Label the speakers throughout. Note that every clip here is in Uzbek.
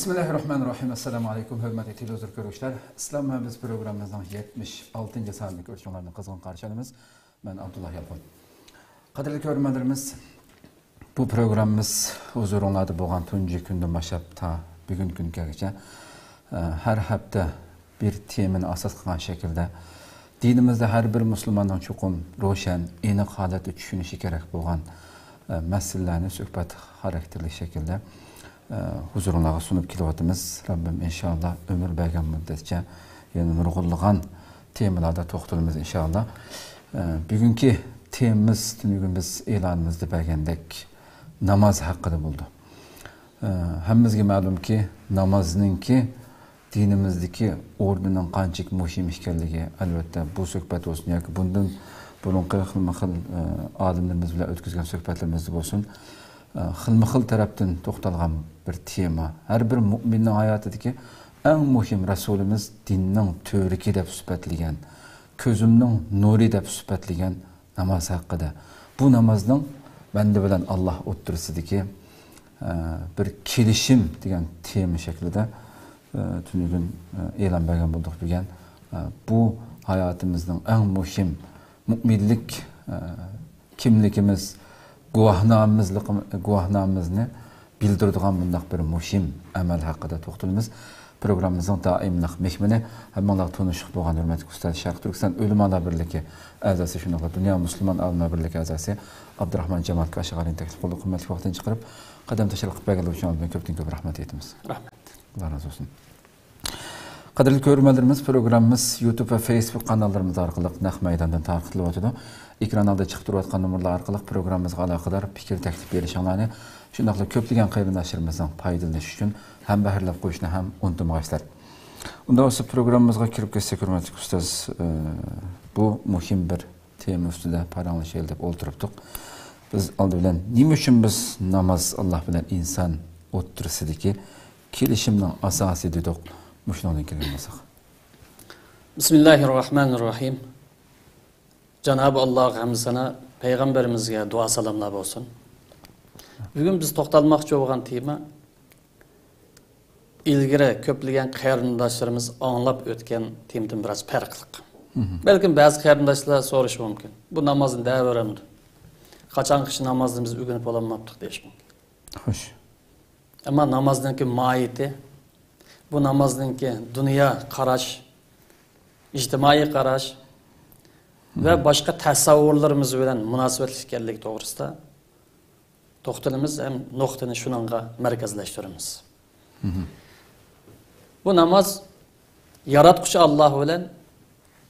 Speaker 1: Bismillahirrahmanirrahim. Assalamu alaykum hörmətli televizor görüşlər. İslam Mühəmməd proqramımızın 76-cı sanlı görüşlərini qızğın qarşılayırıq. Mən Abdullah Yalqın. Qadirli görmədlərimiz, bu proqramımız huzurunuzda bolğan tuncu gündən başlap ta bugün güngacha hər həftə bir temini asas qılğan şəkildə dinimizdə hər bir müsəlmanın çoxum roşan, eniq halətdə düşünüşü kerak bolğan məsələlərni söhbət xarakterli şəkildə huzurunuzda sunup kilovatımız. Rabbim inşallah ömür bergen müddetçe yani nurgulluğan temalarda toxtalımız inşallah. Bugünkü temamız tüm biz elanımızda bergendek namaz hakkında buldu. Hemmizge malum ki namazının ki dinimizdeki ordunun qançık muhim işkerliği elbette bu söhbət olsun. Yani bunun qıyıqlı adımlarımız bile ötküzgen söhbətlerimizde olsun. Xilma-xil tarafdan to'xtalgan bir tema. Her bir müminning hayotidagi eng muhim Rasulimiz dinning to'riki deb sifatlagan, ko'zimning nuri deb sifatlagan namoz haqida. Bu namozning banda bilan Alloh o'ttirsidagi bir kelishim degan tema shaklida tunugun e'lon bergan bo'ldik degan. Bu hayotimizning eng muhim mu'minlik kimligimiz guvahnamamizni bildirdigan bunday bir muhim amal haqida to'xtalamiz. Programımızın daimlik mehmini hammalar tanışıq bolğan hörmətli ustad Şərq Türkistan Ölümalar Birliği əzası şunaqla Dünya Müslüman Alimlər Birliği əzası Abdurrahman Cemal Kaşıqarın təklif qılıb qimmatli vaxtdan çıxarıb qadam təşəkkür bəgəli üçün ondan köpdən-köp rəhmət etimiz.
Speaker 2: Rahmet.
Speaker 1: Allah razı olsun. Qadirli görmədlərimiz programımız YouTube ve Facebook kanallarımız arqılıq naq meydandan tarqıtılıb otudu. Ekranlarda çıxıb duruyatqan numaralar arqılıq programımızga alaqadar fikir təklif berişinlarni şundaqla köplügən qayrindaşlarımızdan faydalanış üçün həm bəhirləb qoyuşunu həm unutmaysızlar. Unda olsa programımızga kirib ketsek hörmətli ustaz, bu muhim bir tema üstüdə paranlış elib oturubduq. Biz aldı bilan nima üçün biz namaz Allah bilan insan o'ttirsidiki kelishimning asosi dedik. Müşnalın kelimesek.
Speaker 2: Bismillahirrahmanirrahim. Cenab-ı Allah hamdisana Peygamberimizge dua salamlar olsun. Bugün biz toxtalmakçı olan tema ilgiri köplügen qarindaşlarımız anlap ötken temden biraz farklı. Belki bazı qarindaşlar soruş mümkün. Bu namazın devremdi. Kaçan kişi namazını biz ügünüp olamaptık deyiş mümkün.
Speaker 1: Hoş.
Speaker 2: Ama namazdaki mahiyeti bu namazdaki dünya qaraş, ictimai qaraş ve başka tasavvurlarımız bilen münasebetli ekanligi to'g'risida to'xtalamiz hem nuqtani shunga markazlashtiramiz. Bu namaz yaratquchi Alloh bilan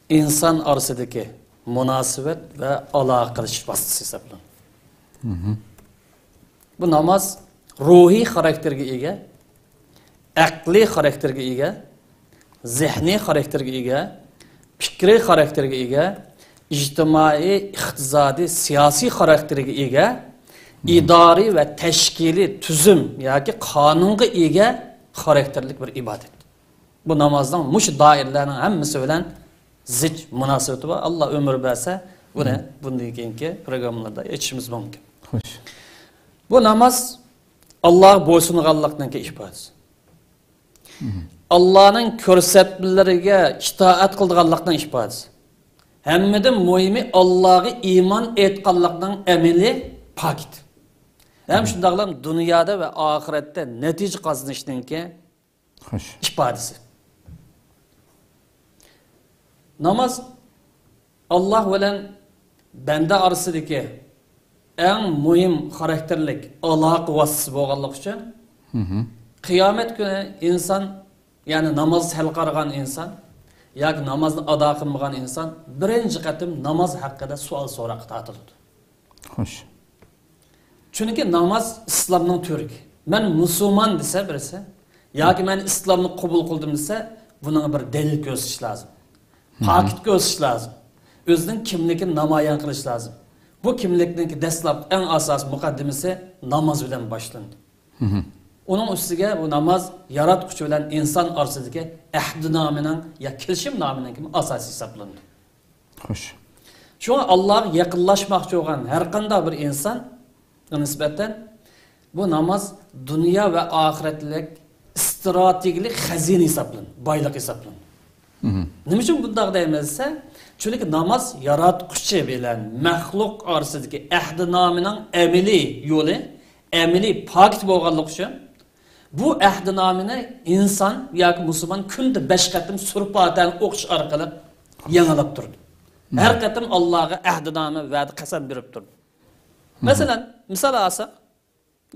Speaker 2: inson orasidagi munosabat ve aloqa qilish vositasi hisoblanadi. Bu namaz ruhiy xarakterga ega, aqliy xarakterga ega, zihniy xarakterga ega, fikriy xarakterga ega, ijtimoiy, iqtisodiy, siyosiy xarakterga ega, idoriy va tashkiliy tuzum yoki qonunga ega xarakterlik bir ibodat. Bu namozning mush doiralarning hammasi bilan zich munosabati bor. Alloh umr bersa, buni bundan keyingi programmalarda aytishimiz mumkin.
Speaker 1: Xo'sh.
Speaker 2: Bu namoz Alloh bo'ysunganlikning ifodasi. Allah'ın ko'rsatmalariga itoat qilganlikning ifodasi. Hammadan muhimi Allah'a iman etganlikning amaliy paketi. Hem shundaqlam dunyoda va oxiratda natija qozonishning ifodasi. Namaz Allah bilan banda orasidagi eng muhim xarakterlik aloqa vositasi bo'lganligi uchun qiyomat kuni inson, yani namaz hal qilgan inson yoki namozni ado qilmagan inson birinchi qatim namoz haqida savol so'roqqa tortiladi.
Speaker 1: Xo'sh.
Speaker 2: Chunki namoz islomning to'rigi. Men musulmon desa birisi yoki men islomni qabul qildim desa, buning bir dalil ko'rsatish lozim. Fakit ko'rsatish lozim. O'zining kimligini namoyon qilish lozim. Bu kimlikning dastlab eng asosiy muqaddimasi namoz bilan boshlandi. Onun üstüge bu namaz yaratquchi bilan inson orasidagi ahdinomaning ya kelishim nomining asosiy hisoblanadi.
Speaker 1: Xo'sh.
Speaker 2: Şuna Allah'a yakınlaşmakçı olan her qanday bir insan nisbeten bu namaz dünya ve ahiretlik strategik xazina hisoblanadi, boylik hisoblanadi. Nima uchun bunday deymizsa? Chunki namoz yaratquchi bilan maxluq orasidagi ahdinomining amaliy yo'li, amaliy pakt bo'lganligi uchun bu ahdinomini inson yoki musulmon kunda 5 qatim surib Fatihani o'qish orqali yangilab turdi. Her qatim Allohga ahdinomi va qasam berib turdi. Masalan, misol olsak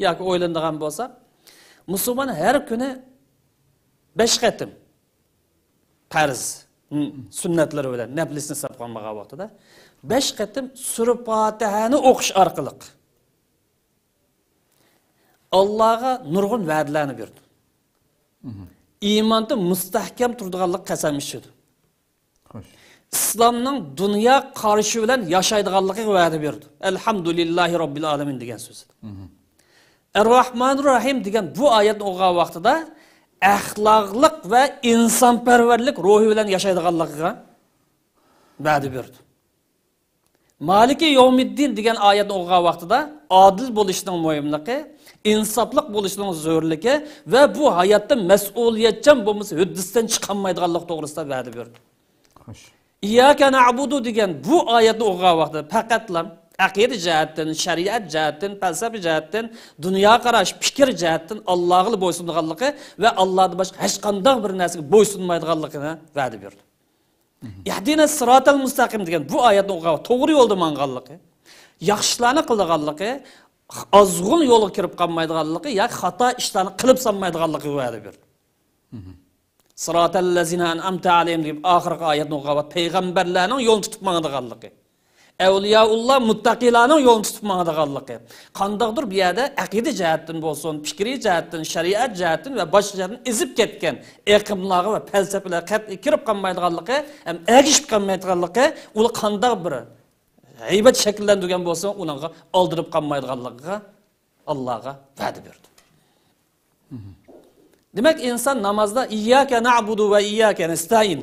Speaker 2: yoki o'ylanadigan bo'lsa, musulmon har kuni 5 qatim farz sunnatlari bilan naflisni hisob qilmagan vaqtida 5 qatim surib Fatihani o'qish orqali Allohga nurg'un va'dalarni berdi. Iymonda mustahkam turadiganlik qasam ichdi. İslamning dunyo qarashi bilan yashaydiganligiga va'da berdi. Alhamdulillahi robbil alamin degan so'z. Ar-Rahmanur Rahim degan bu oyatni o'qigan vaqtida axloqliq va insonparvarlik ruhi bilan yashaydiganligiga va'da berdi. Maliki yevmiddin degan oyatni o'qigan vaqtida adil bo'lishning muhimligi, insofliq bo'lishning zo'rligi va bu hayotda mas'uliyatchan bo'lmasa huddisdan chiqolmaydiganlik to'g'risida va'da berdi. İyyaka na'budu degan bu oyatni o'qigan vaqtida faqatla aqida jihatdan, shariat jihatdan, falsafa jihatdan, dunyo qarash, fikr jihatdan Allohga bo'ysunganligi va Allohdan boshqa hech qanday bir narsaga bo'ysunmaydiganligini va'da berdi. Yahdina siratal mustaqim degan bu oyatni o'qigan to'g'ri yo'lda manganligi, yaxshilarni qilganligi, azg'un yo'lga kirib qolmaydiganligi yoki xato ishlarni qilib sanmaydiganligi va'da berdi. Sıratal lezina an'amta alayhim deb oxirgi oyatni o'qib, payg'ambarlarning yo'lini tutib mangadiganligi. Avliyaulloh muttaqilarning yo'lini tutib mangadiganligi. Qandaqdir bu yerda aqida jihatdan bo'lsin, fikriy jihatdan, shariat jihatdan va boshqa jihatdan ezib ketgan aqimlarga va falsafalar qat'iy kirib qolmaydiganligi, ham agishib qolmaydiganligi, ular qandaq bir g'aybat shakllantirgan bo'lsa, ularga oldirib qolmaydiganligiga Allohga va'da berdi. Demek insan namazda İyyâke na'budu ve iyyâke nestaîn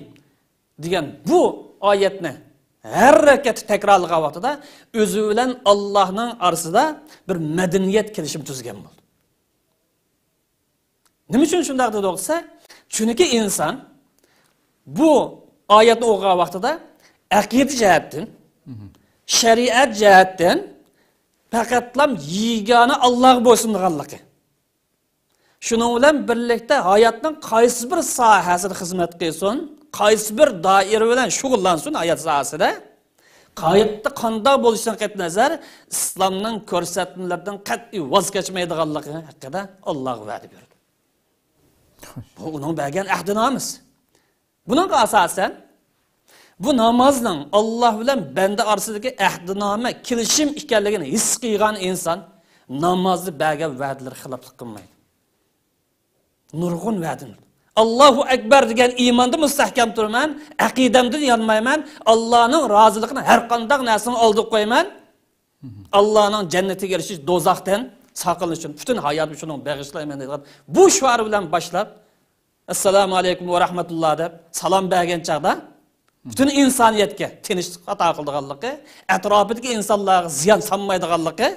Speaker 2: degan bu oyatni her rekat tekrarlagan vaqtida o'zi bilan Allohning orasida bir madaniyat kelishim tuzgan bo'ldi. Nima uchun shunday desa? Chunki inson bu oyatni o'qigan vaqtida aqida jihatdan, shariat jihatdan faqatlam yegona Allohga bo'ysunganligi. Şunun bilan birlikte hayatning qaysi bir sohasida xizmat qilsin, qaysi bir doira bilan shug'ullansın hayat sohasida, qayerda qanday bo'lishidan qat'iy nazar islomning ko'rsatmalaridan qat'iy voz kechmaydiganligi haqida Alloh va'da berdi. Bu uning bergan ahdinomiz. Buningga asosan bu namozning Alloh bilan banda orasidagi ahdinoma kelishim ekanligini his qilgan inson namozni bergan va'dalar xiloflik qilmaydi. Nurg'un va'din. Allohu akbar degan iymonda mustahkam turman, aqidamdan yanmayman, Allohning roziligini har qanday narsani oldib qo'yman. Allohning jannatiga erishish, do'zaxdan saqlanish uchun butun hayotim shuni bag'ishlayman degan. Bu shuar bilan boshlab assalomu alaykum va rahmatulloh deb salom bergan chaqda butun insoniyatga tinchlik ato qilganligi, atrofidagi insonlarga ziyon solmaydiganligi,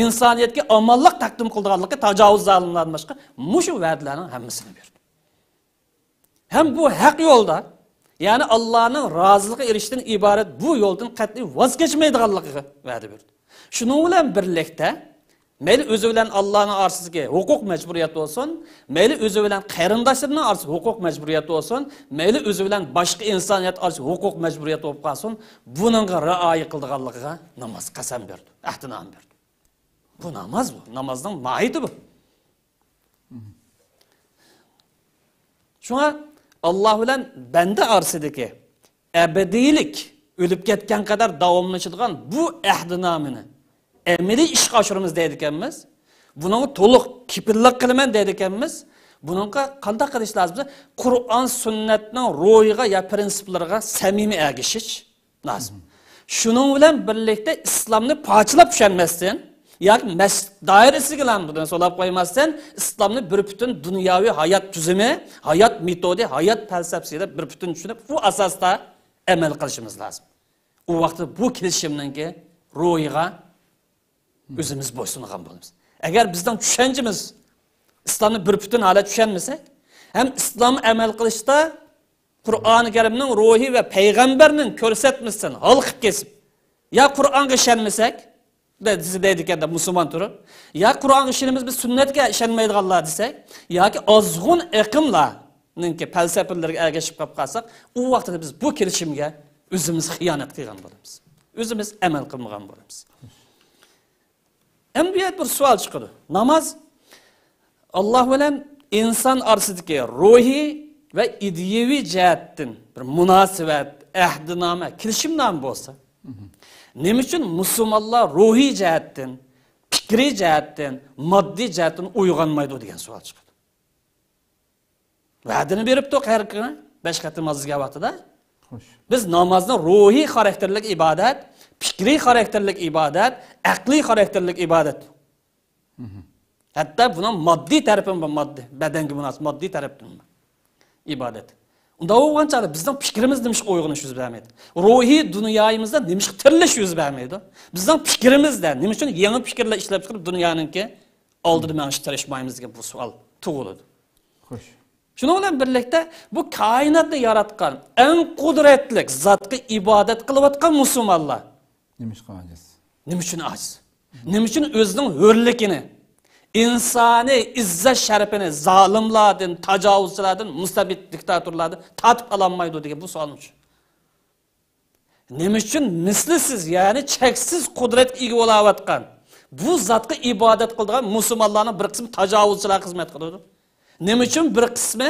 Speaker 2: insoniyatga omonlik taqdim qilganligi, tajovuz zolimlardan boshqa mushu va'dalarning hammasini berdi. Ham bu haq yo'lda, ya'ni Allohning roziligiga erishishdan iborat bu yo'ldan qat'iy voz kechmaydiganligiga va'da berdi. Shuning bilan birlikda mayli o'zi bilan Allohning orasiga huquq majburiyati bo'lsin, mayli o'zi bilan qarindoshlarining orasiga huquq majburiyati bo'lsin, mayli o'zi bilan boshqa insoniyat orasiga huquq majburiyati bo'lib qolsin, buningga rioya qilganligiga namoz qasam berdi, ahdinom berdi. Bu namaz bu. Namazdan mahiyeti bu. Şuna Allah bilen bende arsideki ebedilik ölüp ketken kadar davamlaşılgan bu ahdinamini emeli iş kaşırımız deydikemiz, bunun toluk kipirlik kılmen deydikemiz, bununla qanday qilish lazım? Kur'an sünnetinin ruhiga ya prinsiplarga samimi ergişiş lazım. Şunun bilen birlikte İslam'ını parçalap düşenmezsin. Yani dairesiga lan bundan solab qo'ymasdan islomni bir butun dunyoviy hayot tuzumi, hayot metodi, hayot falsafasida bir butun tushunib, bu asosda amal qilishimiz lozim. U vaqtda bu kelishimninki ruhiga o'zimiz bo'ysungan bo'lamiz. Agar bizdan tushunchimiz İslamni bir bütün holat tushunmasak, ham islom amal qilishda Qur'oni Karimning ruhi va payg'ambarning ko'rsatmasini halqib kesib, ya Qur'onga ishonmasak, deydi ekanda musulmon turib, ya Qur'onga ishonamiz, biz sunnatga ishonmaydiganlar desak, yoki ozg'un iqimlarningki falsafalarga ergashib qolib qolsak, u vaqtda biz bu kelishimga o'zimiz xiyonat qilgan bo'lamiz. O'zimiz amal qilmagan bo'lamiz. Endi bir savol chiqadi. Namoz Alloh bilan inson orasidagi ruhiy va ideyaviy jihatdan bir munosabat, ahdnoma, kelishimnoma bo'lsa, nima uchun musulmonlar ruhiy jihatdan, fikriy jihatdan, moddiy jihatdan uyg'onmaydi degan savol chiqadi. Va'dani beribdi har kuni 5 qatim namozga vaqtida. Biz namozni ruhiy xarakterlik ibodat, fikriy xarakterlik ibodat, aqliy xarakterlik ibodat. Hatta buna moddiy tarafim var, moddiy, bedenge münasib, moddiy tarafim var. İbadet. Unda olğançalı bizden fikrimiz demiş uyg'onish yuz bermaydi. Ruhiy dunyomizda demiş tirilish yuz bermaydi. Bizden fikrimizde nima uchun yangi fikrlar ishlab chiqarib dunyoninki oldida ma'nishtirishmaymiz degan bu savol tug'iladi.
Speaker 1: Xo'sh.
Speaker 2: Shuning bilan birlikda bu koinotni yaratgan eng qudratli zotga ibodat qilayotgan musulmonlar
Speaker 1: nima ojiz?
Speaker 2: Nima uchun ojiz? Nima uchun o'zining hurligini, insani izzat sharafini zolimlardan, tajovuzchilardan, mustabid diktatorlardan tatib ololmaydi degan bu savol uchun. Nima uchun mislsiz, ya'ni cheksiz qudratga ega bo'layotgan bu zotga ibodat qiladigan musulmonlarning bir qismi tajovuzchilar xizmat qiladi. Nima uchun bir qismi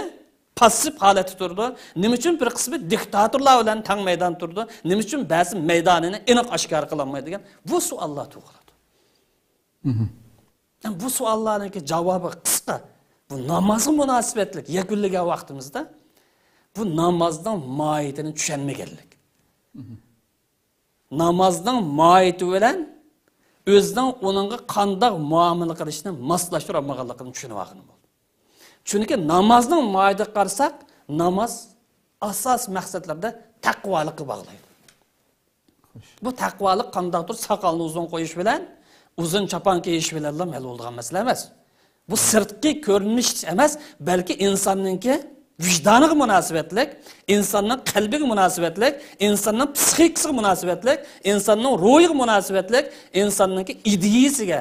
Speaker 2: passiv holatda turdi? Nima uchun bir qismi diktatorlar bilan tang maydon turdi? Nima uchun ba'zi maydonini aniq oshkor qilolmaydi degan bu savollar tug'iladi. Bu savollarning javobi qisqa. Bu namozga munosabatlik yakunlagan vaqtimizda bu namozning mohiyatini tushunmaganlik. Namozning mohiyati bilan o'zining uningga qanday muomala qilishni moslashtirib olmaganligini tushunib olgan bo'ldi. Chunki namozning mohiyatiga qarasak, namoz asos maqsadlarda taqvolikqa bog'laydi. Bu taqvolik qandaydir soqolni uzun qo'yish bilan, uzun chopon kiyish bilan mal bo'lgan masala emas. Bu sirtqi ko'rinish emas, balki insonninki vijdoniga munosabatlik, insonning qalbiga munosabatlik, insonning psixikasiga munosabatlik, insonning ruhiga munosabatlik, insonninki ideyasiga,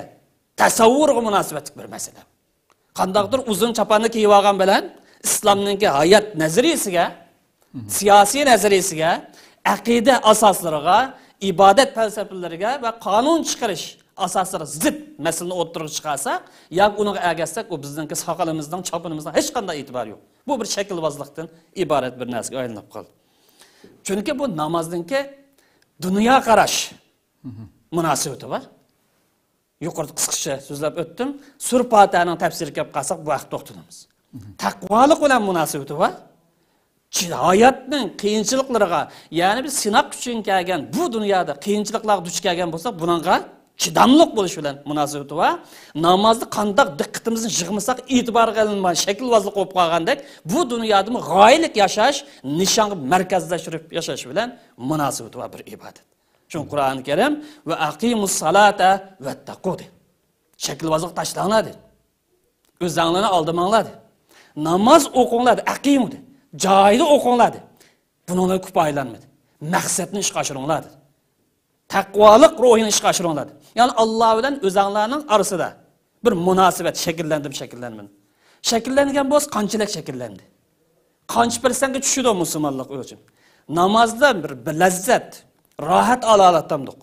Speaker 2: tasavvuriga munosabatlik bir masala. Qandaydir uzun choponni kiyib olgan bilan islomning hayot nazariyasiga, siyosiy nazariyasiga, aqida asoslariga, ibodat falsafalariga va qonun chiqarish asoslariga zid masalani o'tirib chiqarsa, yoki uni ergashsak, u bizning soqolimizdan, choponimizdan hech qanday e'tibor yo'q. Bu bir shaklbozlikdan iborat bir narsaga aylanib qoldi. Chunki bu namozningki dunyo qarash munosabati bor. Yuqorida qisqacha so'zlab o'tdim. Sur Fotihaning tafsiriga kelib qolsak, bu vaqt to'xtalamiz. Taqvolik bilan munosabati bor. Hayotning qiyinchiliklariga, ya'ni biz sinoq uchun kelgan bu dunyoda qiyinchiliklarga duch kelgan bo'lsak, buningga chidamliq bo'lish bilan munosabati bor. Namozni qanday diqqatimizni yig'masak, e'tibor qilinmay shaklbozlik bo'lib qolgandek, bu dunyoda g'oyalik yashash, nishonga markazlashtirib yashash bilan munosabati bor bir ibodat. Çünkü Kur'an-ı Kerim ve aqimus salata ve taqud. Shaklbozlik tashlanglar dedi. O'zinglarni aldamanglar dedi. Namoz o'qinglar dedi, aqim dedi. Joyida o'qinglar dedi. Buninglar ko'p aylanmadi. Maqsadni ishga oshiringlar dedi. Taqvolik ruhini ishga oshiringlar dedi. Ya'ni Alloh bilan o'zinglarning orasida bir munosabat shakllangan. Shakllangan bo'lsa qanchalik shakllandi? Qancha persentga tushdi musulmonlik uchun? Namozda bir lazzat, rahat alatamdık.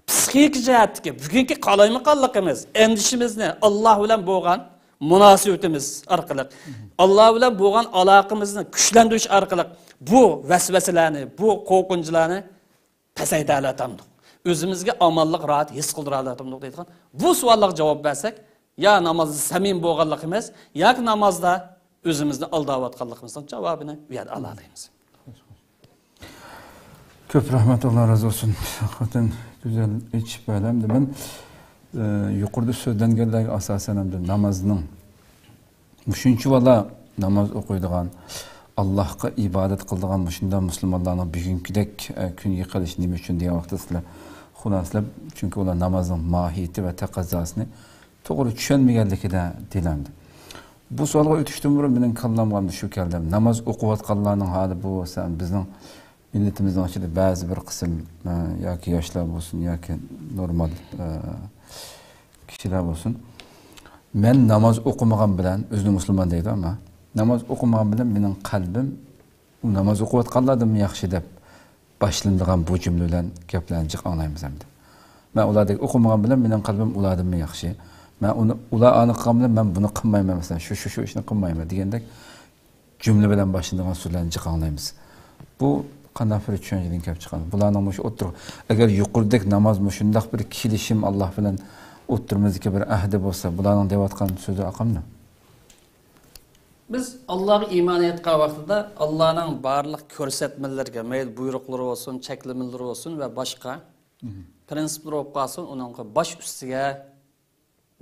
Speaker 2: Psixik jihatdagi bugungi qalaymiqanligimiz, endishimizni Alloh bilan bo'lgan munosabatimiz orqali, Alloh bilan bo'lgan aloqamizni kuchlantirish orqali bu vasvasalarni, bu qo'rqinchlarni pasaytira olatamdik. O'zimizga omonlik, rahat his qildira olatamdik deydigan. Bu savollarga javob bersak, ya namozda samim bo'lganligimiz, yoki namozda o'zimizni aldayotganligimizning javobini berib olamiz.
Speaker 1: Köp rahmet Allah razı olsun. Hakikaten güzel iç böylemdi. Ben yukarıda sözden geldiği asasen namazının müşüncü valla namaz okuyduğun Allah'a ibadet kıldığın müşünden Müslümanların bugünküdek gün yıkılış neyim için diye vaktisle hunasla çünkü ola namazın mahiyeti ve tekazasını doğru düşünmeyenlik de dilendi. Bu so'lga o'tishdan burun mening kallamga shu keldi. Namoz o'qiyotganlarning hali bu san bizning millatimizning ichida ba'zi bir qism yoki yoshlar bo'lsin yoki normal kishilar bo'lsin. Men namoz o'qimagan bilan o'zini musulmon deydi, ammo namoz o'qimagan bilan mening qalbim u namoz o'qiyotganlardan yaxshi deb boshlanadigan bu jumla bilan gaplarni anglaymiz endi. Men ulardek o'qimagan bilan mening qalbim ulardan yaxshi. Men ular aniqqan bilan men buni qilmayman, masalan, shu ishni qilmayman degandek jumla bilan boshlanadigan so'zlarni anglaymiz. Bu qanday bir tushunchadan kelib chiqadi. Bularning shu o'tir agar yuqoridek namoz shundoq bir kelishim Alloh bilan o'tirimizdagi bir ahdi bo'lsa, bularning deyotgan so'zi aqamni.
Speaker 2: Biz Allohga iymon etgan vaqtida Allohning barliq ko'rsatmalariga, mayli buyruqlari bo'lsin, cheklamalari bo'lsin va boshqa prinsiplari bo'lib qolsin, uning bosh ustiga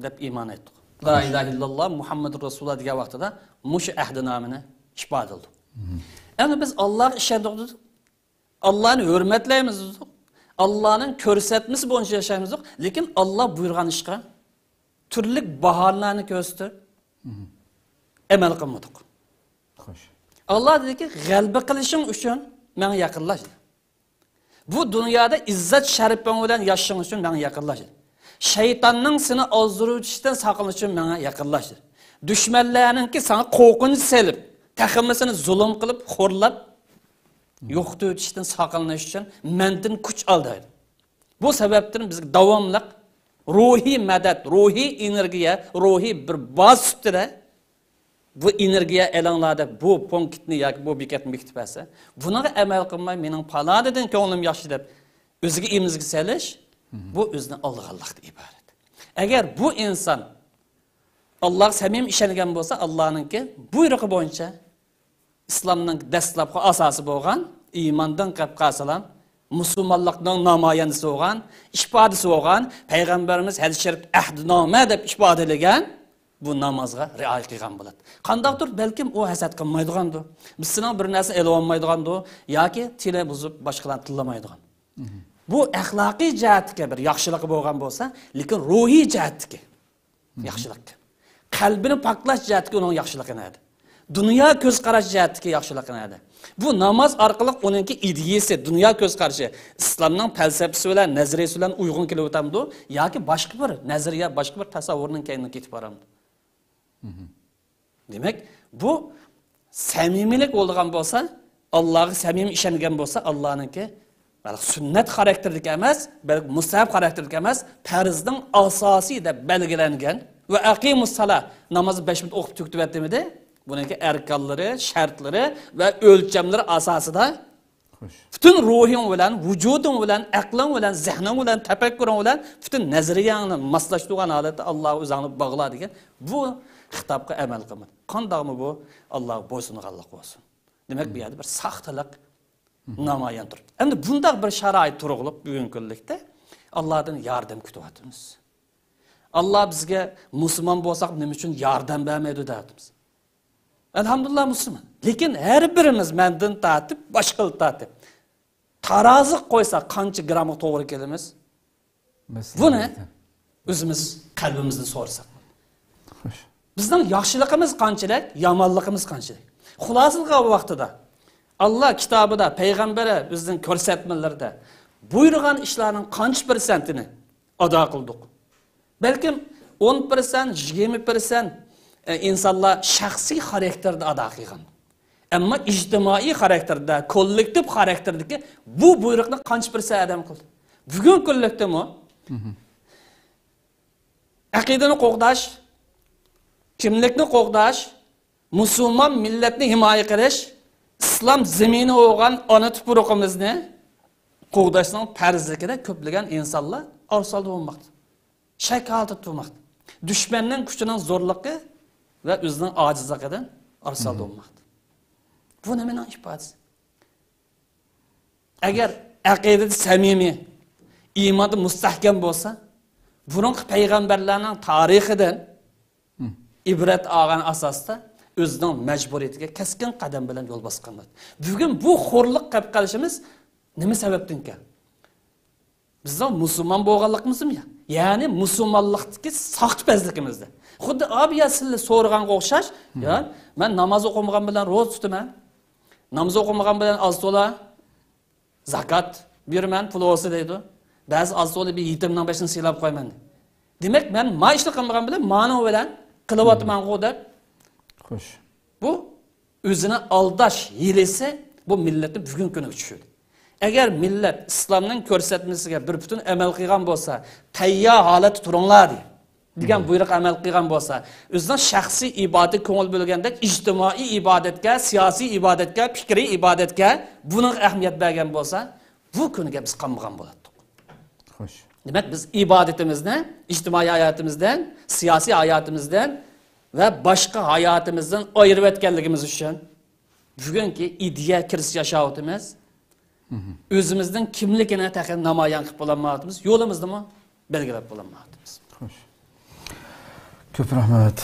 Speaker 2: deb iymon etdik. La ilaha illalloh Muhammadur Rasululloh degan vaqtida mush ahdnomini isbotladik. Endi biz Allohga ishondik. Allah'ını hürmetlaymiz. Allah'ın ko'rsatmasi bo'yicha yashaymiz, lekin Alloh buyurgan ishga turli bahonalarni ko'rsatib amal qilmadik.
Speaker 1: Xo'sh.
Speaker 2: Alloh dediki, g'alaba qilishing uchun menga yaqinlash. Bu dunyoda izzat sharifing bilan yashashing uchun menga yaqinlash. Shaytonning seni ozduruvchidan saqlanish uchun menga yaqinlash. Dushmanlarninki sana qo'rqinch selib, taxminisini zulm qilib, xo'rlab yo'qda o'tishdan saqlanish uchun mendan kuch aldaydi. Bu sababdan bizga davomli ruhiy madad, ruhiy energiya, ruhiy bir baz ustida bu energiya elanglarda bu punktni yoki bu bekatni bekitib olsa, bunaga amal qilmay mening paladadan ko'nglim yaxshi deb o'ziga imizga selish, bu o'zini olg'anlikdan iborat. Agar bu inson Alloh samim ishongan bo'lsa, Allohninki buyrug'i bo'yicha İslamның dastlabki asosi bo'lgan iymondan qapqasalam musulmonlikning namoyandasi bo'lgan ifodasi bo'lgan payg'ambarimiz hadis sharif ahdnoma deb ifodalagan bu namozga rioya qilgan bo'ladi. Qandaqdir balkim u hasad qilmaydigandir. Bizning bir narsa ele olmaydigandir yoki tili buzib boshqalarni tillamaydigan. Bu axloqiy jihatga bir yaxshiligi bo'lgan bo'lsa, lekin ruhiy jihatga yaxshilik. Qalbini paklash jihatiga uning yaxshiligi nadi? Dünya göz qarashi jihatiga yaxshiligini edi. Bu namoz orqali uningki ideyasi, dunyo ko'z qarashi, islomning falsafasi bilan, nazariyasi bilan uyg'un kelib o'tamdi yoki boshqa bir nazariya, boshqa bir tasavvurning kayniga ketib boramdi. Demak, bu samimiylik bo'lgan bo'lsa, Allohga samimiy ishongan bo'lsa, Allohningki sunnat xarakterlik emas, balki mustahab xarakterlik emas, farzning asosiy deb belgilangan va aqimus salat namozni 5 minut o'qib tugatib etdimidi? Bununki erkanları, şartları ve ölçemleri asasında bütün ruhun bilen, vücudun bilen, aklın bilen, zihnin bilen, tefekkürün bilen, bütün nezariyanın maslaştığın halette Allah'ı uzanıp bağlar diye bu hitapka emel kılmadı. Kandak mı bu? Allah'a boysunluq olsun. Demek bir yerde bir saxtalık namayan durdu. Hem de bunda bir şarait turulup bugün günlükte Allah'tan yardım kütüvatımız. Allah bizge Müslüman bolsak ne için yardım vermedi derdimiz. Elhamdülillah Müslüman. Lekin her birimiz menden tatip, başkalı tatip. Tarazı koysa qancha gramı doğru kelimiz? Bu ne? Özümüz kalbimizden sorsak. Bizden yaxşılığımız qanchalik, yomonligimiz qanchalik. Xulosaga bu vaqtida Allah kitabida, payg'ambari bizning ko'rsatmalarida buyurgan ishlarning qancha persentini ado qildik? Balkim 10%, 20% insonlar shaxsiy xarakterda ado qilgan. Ammo ijtimoiy xarakterda, kollektiv xarakterdagi bu buyruqni qancha persent adam qildi? Bugun kollektivmi? Aqidani qo'g'dash, kimlikni qo'g'dash, musulmon millatni himoya qilish, islom zemini bo'lgan ona tuproqimizni qo'g'dashning farzligida ko'plagan insonlar orsalda bo'lmoqda. Shak holda turmoqda. Dushmanning kuchining zo'rligi ve o'zining ojizligidan orsalda bo'lmoqda. Bu nimaning ifodasi? Agar aqidada samimiy, iymonda mustahkam bo'lsa, burungi payg'ambarlarning tarixidan ibrat olgan asosda o'zining majburiyatiga keskin qadam bilan yo'l bosganlar. Bugun bu xo'rlik qilib qolishimiz nima sababdan ekan? Bizning musulmon bo'lganligimizmi? Ya'ni musulmonlikdagi soxtpazligimizda. Xuddi abi ya sizlar so'raganga o'xshash, ya men namoz o'qimagan bilan ro'za tutaman. Namoz o'qimagan bilan oz to'la zakat beraman, pul olsa deydi. Ba'zi oz to'la bir yetimning bashini silab qo'yman. Demak, men ma ishni qilmagan bilan ma'no bilan qilyapman-ku deb.
Speaker 1: Xo'sh.
Speaker 2: Bu o'zini aldash hilesi bu millatni bugun kuniga tushirdi. Agar millat islomning ko'rsatmasiga bir butun amal qilgan bo'lsa, tayyor holatda turinglar degan buyruq amal qilgan bo'lsa, o'zining shaxsiy ibodati ko'ngil bo'lgandek ijtimoiy ibodatga, siyosiy ibodatga, fikriy ibodatga buning ahamiyat bergan bo'lsa, bu kuniga biz qolmagan bo'lardik.
Speaker 1: Xo'sh.
Speaker 2: Demak, biz ibodatimizni ijtimoiy hayotimizdan, siyosiy hayotimizdan ve başka hayatımızdan ayırıp etkenliğimiz için bugünkü ideya kiriş yaşayotimiz özümüzden kimligini takın namayan qilib bolanmayapmiz, yolumuzda mı belgilep bolanmayapmiz.
Speaker 1: Xo'sh. Ko'p rahmat.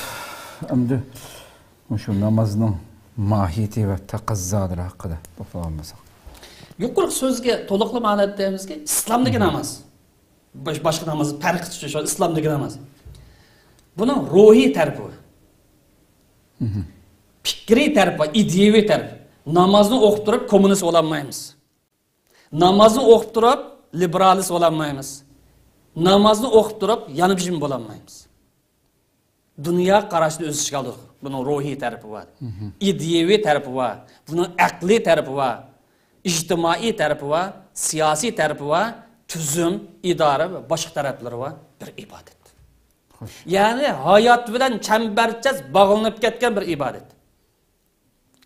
Speaker 1: Endi shu namozning mohiyati va taqozzolari haqida to'xtalamiz.
Speaker 2: Yuqori so'zga to'liqli ma'no aytamizki, islomdagi namoz. Boshqa namozning farqi shu, islomdagi namoz. Buning ruhiy tarafi var. Fikri tarafı, ideyevi tarafı. Namazını okup durup komünist olamayız. Namazını okup durup liberalist olamayız. Namazını okup durup yanıp jim olamayız. Dünya qarashida o'z ishiga oldik. Bunun ruhiy tarafı var. İdeyevi tarafı var. Bunun aqliy tarafı var. İctimai tarafı var. Siyasi tarafı var. Tüzüm, idare ve başka tarafları var. Bir ibadet. Yani hayat bilen çemberçez bağlanıp ketken bir ibadet.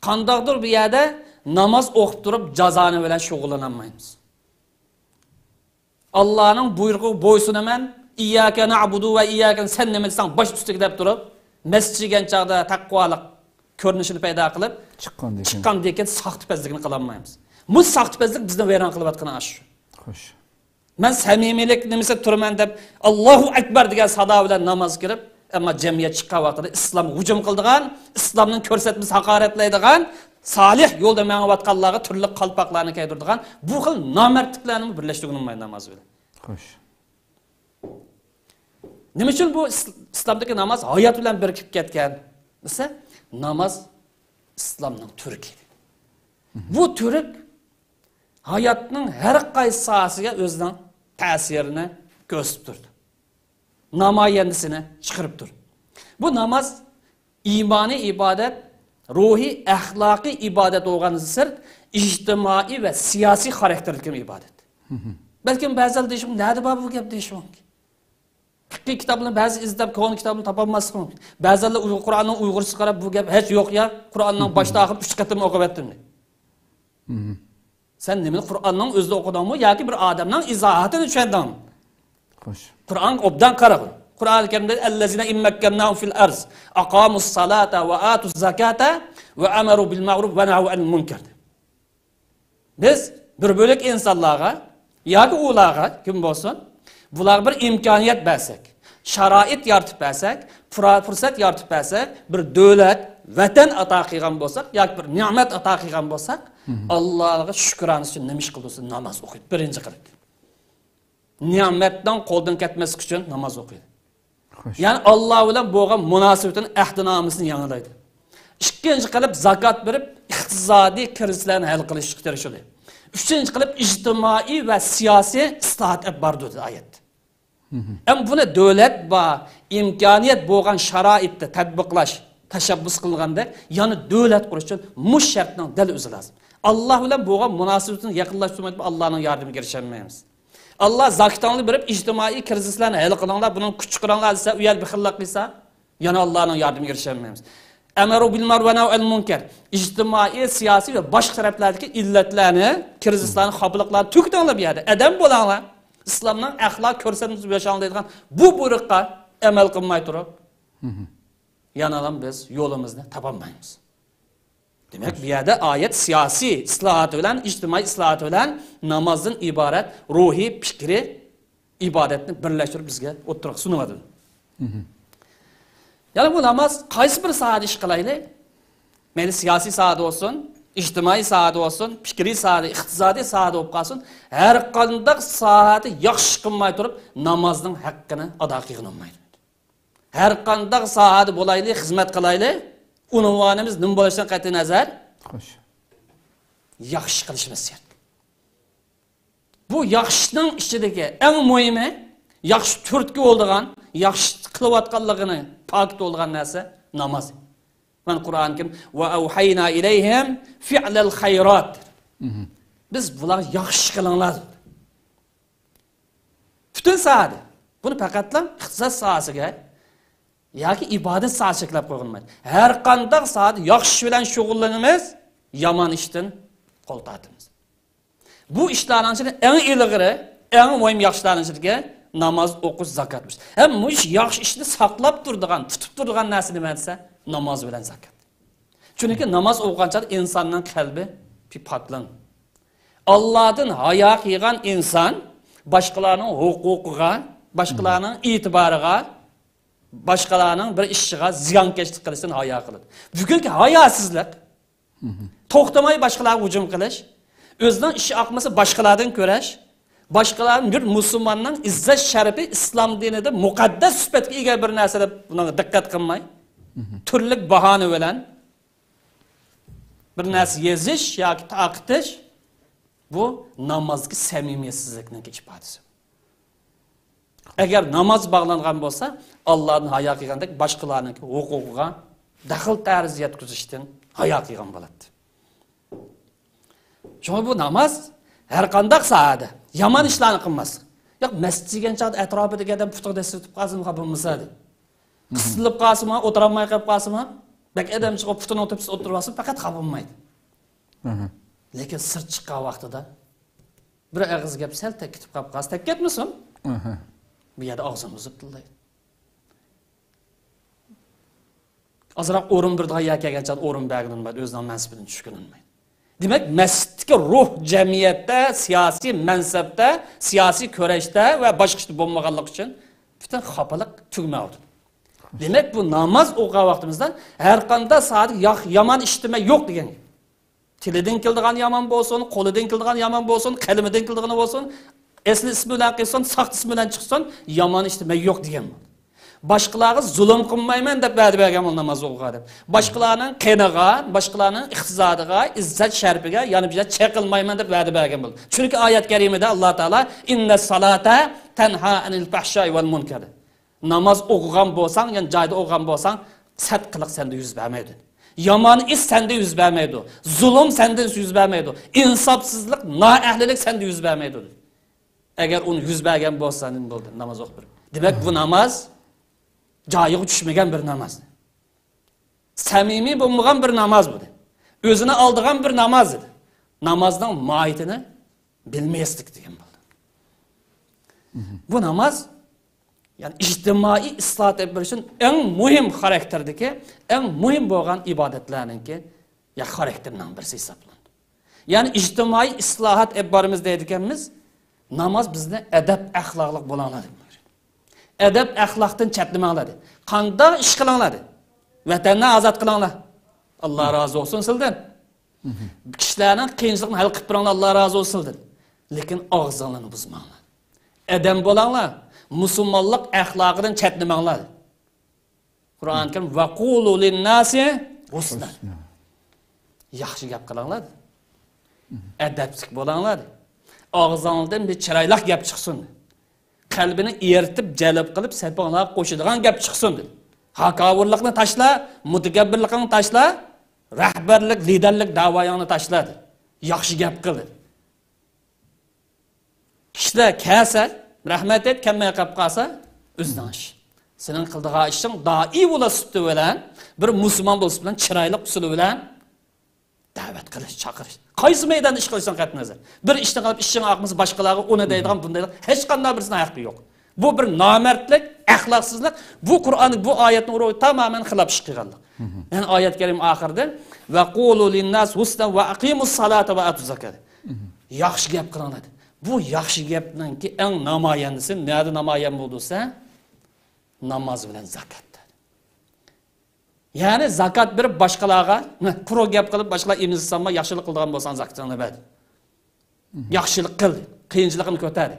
Speaker 2: Qandaqdır bir yerde namaz okup durup cazanı bilen şug'ullanmaymiz. Allah'ın buyruğu boysunaman, İyyâke na'budu ve iyyâke sen nima desang baş üstüge deb turib, mescidga kelgan chaqda taqvolik ko'rinishini paydo qilib, chiqqan degan saxtipazlikni qilolmaymiz. Bu saxtipazlik bizni vayron qilayotgan shu.
Speaker 1: Xo'sh.
Speaker 2: Men samimiylik nimasi turman deb Allohu akbar degan sado bilan namoz kirib, ammo jamiyat chiqqan vaqtida islom hujum qildigan, islomning ko'rsatmasi haqoratlaydigan, salih yo'lda mengayotganlarga turli qalpoqlarni kaydirdigan bu xil nomardliklarni birlashtirgan namoz bilan.
Speaker 1: Xo'sh.
Speaker 2: Nima uchun bu islomdagi namoz hayot bilan birikib ketgan? Desa, namoz islomning turki. Bu turk hayotning har qaysi sohasiga o'zining ta'sirini ko'rsatib turdi. Namoyandisini chiqarib turdi. Bu namoz iymoniy ibodat, ruhiy, axloqiy ibodat bo'lganidan sirt, ijtimoiy va siyosiy xarakterli ibodat. Balkim ba'zilar deyishim, "Nada bor bu gap?" deyishim mumkin. Fiqh kitobini ba'zi izlab ko'ngil kitobini topolmaslik mumkin. Ba'zilar Qur'onning uyg'urcha qarab bu gap hech yo'q ya, Qur'onning boshdan oxir 3 qatim o'qib etdim. Sen nima Qur'onning o'zida o'qidingmi yoki bir odamning izohatini tushundingmi?
Speaker 1: Xo'sh.
Speaker 2: Qur'on obdan qarag'in. Qur'on-i Karimda allazina immakkannahum fil arz aqamus salata va atuz zakata va amaru bil ma'ruf va nahu anil munkar. Biz bir bo'lak insonlarga yoki ularga kim bo'lsin, bular bir imkoniyat bersak, sharoit yaratib bersak, fursat yaratib bersak, bir davlat, vatan ato qilgan bo'lsak, yoki bir ne'mat ato qilgan bo'lsak, Allohga shukrona uchun nima ish qildi? Namoz o'qiydi birinchi qilib. Ne'matdan qo'ldan ketmaslik uchun namoz o'qiydi. Yani Allah bilan bo'lgan munosabatini ahdinomisini yangilaydi. Ikkinchi qilib zakot berib, iqtisodiy krizlarni hal qilishga tirishadi. Üçüncü qilib ijtimoiy va siyosiy islohot olib bordi dedi oyat. Ham buni davlat va imkoniyat bo'lgan sharoitda tatbiqlash tashabbus qilganda, ya'ni davlat qurish uchun mush shartning dal o'zi lozim. Alloh bilan bo'lgan munosabatini yaqinlashtirmaydi, Allohning yordamiga erishmaymiz. Allah zakatını berib ijtimoiy krizislarni hal qilinglar, bunun kuch qilinglar desa, u yer bir xillik qilsa, yana Allohning yordamiga erishmaymiz. Amaru bil ma'ruf va nahy anil munkar. Ijtimoiy, siyosiy va boshqa taraflardagi illatlarni, krizislarni, xafaliklarni tugtinglar bu yerda. Adam bo'linglar. İslamning axloq ko'rsatmasi yashanadigan bu buyruqqa amal qilmay turib, yana biz yo'limizni topolmaymiz. Demek bir yerde ayet siyasi islahatı bilen, ijtimoiy islahatı bilen namazın ibaret, ruhi, fikri ibadetini birleştirip bizge oturak sunmadı. Yani bu namaz qaysi bir saat iş kılaylı? Meyli siyasi saat olsun, ijtimoiy saat olsun, fikri saat, iqtisadi saat olup kalsın. Her qanday saati yaxshi qilmay turib namazın hakkını ada qilolmaydi. Her qandaq sohada bo'layli, xizmat qilayli. Unvonimiz nima bo'lishidan qat'iy nazar,
Speaker 1: Xo'sh.
Speaker 2: yaxshi qilishimiz kerak. Bu yaxshining ichidagi eng muhimi, yaxshi turtki bo'lgan, yaxshi qilayotganligini pok bo'lgan narsa namoz. Men Qur'onkim va auhayna ilayhim fi'lal khayrat. Biz bular yaxshi qilinglar. Bütün sohada. Buni faqatla ixtisos sohasiga yoki ibodat sohasiga qilib qo'yilmaydi. Har qanday sohada yaxshi bilan shug'ullanamiz, yomon ishdan qo'l tortamiz. Bu ishlarning ichida eng ilg'iri, eng muhim yaxshilarning ichiga namoz o'qish, zakotdir. Ham bu yaxshi ishni saqlab turadigan, tutib turadigan narsa nima desa, namoz bilan zakot. Chunki namoz o'qigancha insonning qalbi poklan. Allohdan hayo qilgan inson boshqalarning huquqiga, boshqalarning e'tiboriga, boshqalarning bir ishiga ziyonkashlik qilishdan hayo qiladi. Bugungi hayosizlik, to'xtamay boshqalarga hujum qilish, o'zining ishi oqmasa boshqalardan ko'rash, boshqalarning bir musulmonning izzat sharafi islom dinida muqaddas sifatga ega bir narsa deb buna diqqat qilmay, turli bahona bilan bir narsa yezish yoki taqitish bu namozga samimiyetsizlikning ifodasi. Agar namoz bog'langan bo'lsa, Allohning hayo qilgandek boshqalarning huquqiga daxl tarz yetkazishdan hayo qilgan bo'ladi. Şuna bu namoz har qanday sohada yomon ishlarni qilmaslik. Yo'q, masjid degan chaqda atrofidagi odam putuqda sutib qolsin bo'lmasa. Qisilib qolsin, o'tirolmay qolib qolsin, bak adam chiqib putini o'tirib olsa faqat xabolmaydi. Lekin sir chiqqan vaqtida bir og'iz gap sal tekitib qolib qolsa, teketmisin? Bu yerda og'zini uzib tillaydi. Azroq o'rin bir da'ya kelgancha o'rin berganmaydi, o'zining mansabini tushkunolmaydi. Demek mescitteki ruh cemiyette, siyasi mensepte, siyasi köreşte ve başka işte bulmaganlık için bütün xapalık tügme oldu. Demek bu namaz okuğa vaktimizden her kanda saat yaman işitme yok diyen. Tiliden kildiğen yaman bolsun, koliden kildiğen yaman bolsun, kelimeden kildiğen bolsun, esli ismiyle kılsın, sakt ismiyle çıksın, yaman işitme yok diyen. Başkaları zulüm kılmayman deb va'da bergan ol namoz o'qiydi. Başkalarının qiyniga, başkalarının iqtisodiga, izzat sharpiga yana bir chaqilmayman deb va'da bergan bo'ldi. Chunki oyat karimada Alloh taolo inna salata tanha anil fahsha'i wal munkar. Namoz o'qigan bo'lsang, yani joyda o'qigan bo'lsang, satqiliq senda yuz bermaydi. Yomon ish senda yuz bermaydi. Zulm senda yuz bermaydi. Insofsizlik, noahlilik senda yuz bermaydi. Agar uni yuz bergan bo'lsa, nima bo'ldi? Namoz o'qib. Demak bu namoz joyiga tushmagan bir namoz. Samimiy bo'lmagan bir namoz bu. O'zini oldigan bir namoz edi. Namozning mohiyatini bilmaslik degan bo'ldi. Bu namoz yani ijtimoiy islohot etishning eng muhim xarakterdagi, eng muhim bo'lgan ibodatlarninki ya xarakterning birisi hisoblanadi. Yani ijtimoiy islohot etbarimiz deydiganmiz, namoz bizni adab axloqliq bo'lanadi. Edep ahlaktan çatlamanglar. Qanday ish qilinglar. Vatanni ozod qilinglar. Alloh rozi olsun sizdan. Kishilarning qiyinchilikni hal qilib turinglar, Alloh rozi olsun sizdan. Lekin og'zinglarni buzmanglar. Adam bo'linglar. Musulmonlik axloqidan chatlamanglar. Qur'on kim vaqulu lin-nasi husna. Yaxshi gap qilinglar. Adabsiz bo'linglar. Og'zingizdan bir chiroyli gap chiqsin. Kalbini eritib, jalb qilib, saponglar qo'shadigan gap chiqsin dedi. Haqavurlikni tashla, mutakabbirlikni tashla, rahbarlik, liderlik da'voyingni tashladi. Yaxshi gap qildi. Kishilar kasal, rahmat et, kamay qolib qolsa, o'zidan ish. Sening qildigan ishing doiy ulasibdi bilan, bir musulmon bo'lsa bilan chiroyli usuli bilan da'vat qilish, chaqirish. Qaysi maydonda ish qilishdan qat'iy nazar. Bir ishni qilib ishing oqmasa boshqalarga uni deydigan bunday hech qanday birisinin haqqi yo'q. Bu bir nomardlik, axloqsizlik. Bu Qur'onning bu oyatni urib tamamen xilop ish qilganlik. Yani oyat karim oxirida va qulu lin-nas husna va aqimus salata va atuz zakat. Yaxshi gap qilinglar. Bu yaxshi gapninki eng namoyandisi, nima namoyan bo'ldisa, namoz bilan zakat. Yani zakat berib boshqalarga pro gap qilib boshqalar imizsanma yaxshilik qilgan bo'lsan zakatni ber. Yaxshilik qil, qiyinchilikni ko'tar.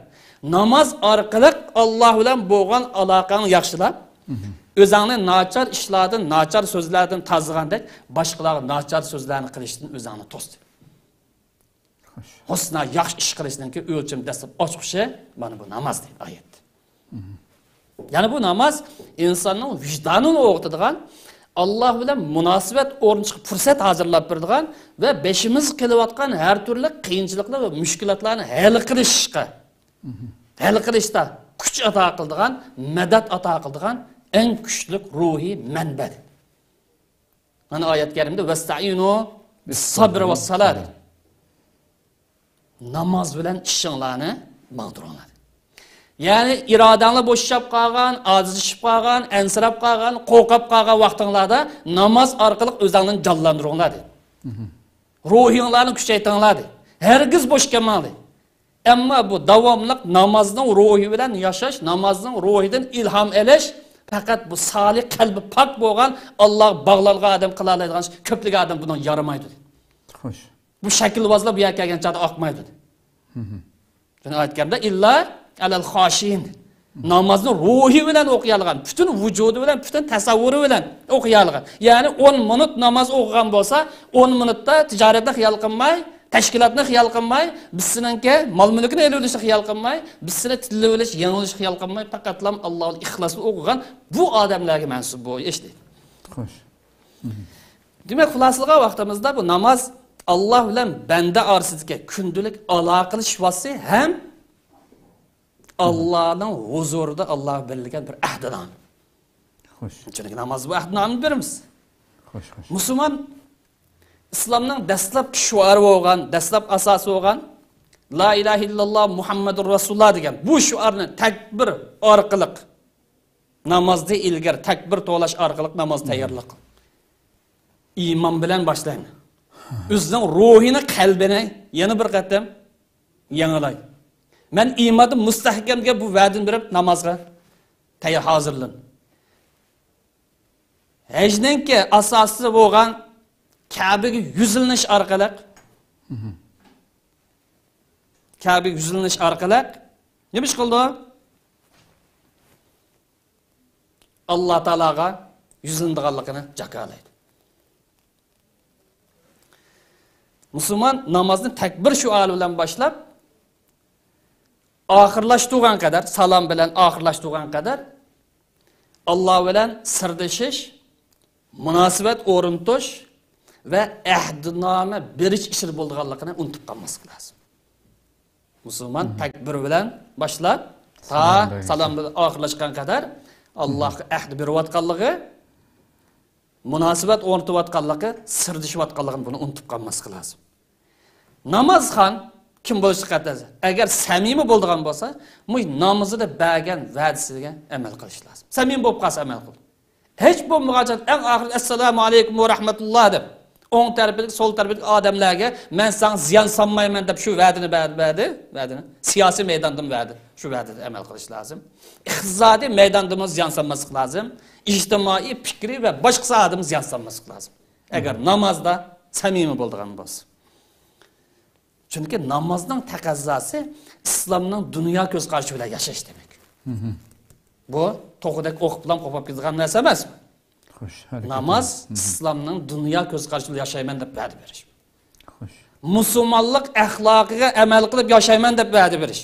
Speaker 2: Namoz orqali Alloh bilan bo'lgan aloqani yaxshilab, O'zingni nachar ishlardan, nachar so'zlardan tazig'andek, boshqalarga nachar so'zlarni qilishdan o'zingni to's. Husna yaxshi ish qilishdan keyin o'lchim dastlab ochqishi mana bu namoz deydi oyat. Ya'ni bu namoz insonning vijdonini o'g'itadigan, Alloh bilan munosabat o'rnatishga fursat hozirlab beradigan va beshimiz qilayotgan har turli qiyinchiliklar va mushkulotlarni hal qilishda kuch ato qiladigan, madad ato qiladigan eng kuchli ruhiy manba. Mana oyat karimda vasta'inu bis-sabr was-salat. Namoz bilan ishinglarni maqdiringlar. Ya'ni irodanglar bo'shab qolgan, ojizlashib qolgan, ansirab qolgan, qo'rqib qolgan vaqtinglarda namoz orqali o'zingni jonlantiringlar dedi. Ruhinglarni kuchaytiringlar dedi. Hargiz bo'sh kelmanglar. Ammo bu davomliq namozning ruhi bilan yashash, namozning ruhidan ilhom olish faqat bu solih qalbi pok bo'lgan, Alloh bog'langan odam qila oladigan ko'plik odam bundan yaramaydi.
Speaker 1: Xo'sh.
Speaker 2: Bu shaklvozlar bu yerga kelgan chaqda oqmaydi. Shuni aytganda illa alal xoshin. Namozni ruhi bilan o'qiyanlar, butun vujudi bilan, butun tasavvuri bilan o'qiyanlar. Ya'ni 10 minut namoz o'qigan bo'lsa, 10 minutda tijoratni xiyol qilmay, tashkilotni xiyol qilmay, bizsiningki mol-mulkni ele olishni xiyol qilmay, bizsini tilli olish, yanglish xiyol qilmay, faqatlam Allohning ixlosini o'qigan bu odamlarga mansub bu ish deydi.
Speaker 1: Xo'sh.
Speaker 2: Demak, xulosaga vaqtimizda bu namoz Allah bilan banda orasidagi kundalik aloqalish vosita ham Allah'ın huzurida Allah belirleyen bir ahdidan.
Speaker 1: Xo'sh.
Speaker 2: Çünkü namaz bu ahdinamını verimiz.
Speaker 1: Xo'sh, xo'sh.
Speaker 2: Müslüman İslam'ın dastlab şuarı olgan, dastlab asası olgan La ilahe illallah Muhammedur Resulullah degan bu şuarni takbir orqali namazda ilgari takbir to'lash orqali namoz tayyorlik. İman bilan boshlaydi. O'zining ruhini, qalbini yana bir qatam yangilaydi. Men imadim mustahkamga bu va'dani berib namozga tayyor hozirlan. Hajninki asosi bo'lgan Kabe'ga yüzülnish orqali Kabe'ga yüzülnish orqali nima ish qildi? Alloh taolaga yüzildiganligini jakalaydi. Müslüman namazını takbir şuali bilan boshlab oxirlashtirgan kadar, salom bilan oxirlashtirgan kadar Alloh bilan sirdashish, munosabat o'rnatish ve ahdnoma berish ishir bo'lganligini unutib qolmaslik lozim. Müslüman takbir bilan boshlab salom bilan oxirlashgan kadar Allohga ahd berayotganligi, munosabat o'rnatayotganligi, sirdashayotganligini buni unutib qolmaslik lozim. Namoz ham kim bo'lishi qat'iy. Agar samimiy bo'ladigan bo'lsa, bu namozida bergan va'dasiga amal qilish lozim. Samimiy bo'lib qolsa amal qil. Hech bo'lmagan eng oxir assalomu alaykum va rahmatulloh deb o'ng tarafdagi, so'l tarafdagi odamlarga men sana ziyon solmayman deb shu va'dani va'dani siyosiy maydonda va'da, shu va'dada amal qilish lozim. Iqtisodiy maydonda ziyon solmaslik lozim. İctimai, fikri ve boshqa sohada ziyon solmaslik lozim. Agar namozda samimiy bo'ladigan bo'lsa. Çünkü namazның taqozosi islomning dunyo ko'z qarashi bilan yashash demak. Bu to'g'ridak o'qib bilan qo'pib ketgan narsa emasmi?
Speaker 1: Xo'sh.
Speaker 2: Namaz islomning dunyo ko'z qarashi bilan yashayman deb va'da berish.
Speaker 1: Xo'sh.
Speaker 2: Musulmonlik axloqiga amal qilib yashayman deb va'da berish.